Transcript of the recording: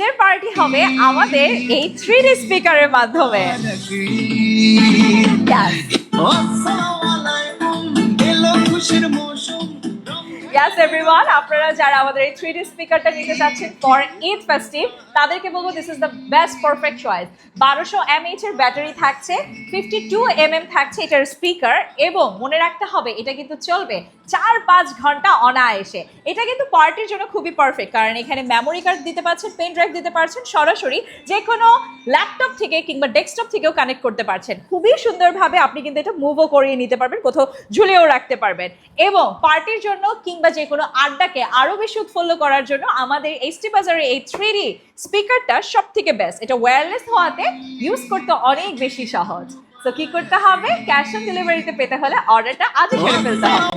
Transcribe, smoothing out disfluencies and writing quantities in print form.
আজকের পার্টি হবে আমাদের এই 3D স্পিকারের মাধ্যমে। Yes everyone, আপনারা যারা আমাদের এই 3D স্পিকারটা নিতে চাচ্ছেন ফর ঈদ ফেস্টিভ তাদেরকে বলবো this is the best perfect choice. 1200 mAh এর ব্যাটারি থাকছে, 52 mm থাকছে এটার স্পিকার, এবং মনে রাখতে হবে এটা কিন্তু চলবে 4-5 ঘন্টা অনায়াসে। এটা কিন্তু পার্টির জন্য খুবই পারফেক্ট, কারণ এখানে মেমোরি কার্ড দিতে পারছেন, পেন ড্রাইভ দিতে পারছেন, সরাসরি যে কোনো ল্যাপটপ থেকে কিংবা ডেস্কটপ থেকেও কানেক্ট করতে পারছেন। খুবই সুন্দরভাবে আপনি কিন্তু এটা মুভও করিয়ে নিতে পারবেন, কোথাও ঝুলিয়েও রাখতে পারবেন। এবং পার্টির জন্য কিংবা যে কোনো আড্ডাকে আরও বেশি উৎফুল্ল করার জন্য আমাদের এইচটি বাজারের এই 3D স্পিকারটা সব থেকে বেস্ট। এটা ওয়্যারলেস হওয়াতে ইউজ করতে অনেক বেশি সহজ। তো কি করতে হবে, ক্যাশ অন ডেলিভারিতে পেতে হলে অর্ডারটা আজই করে ফেলতে হবে।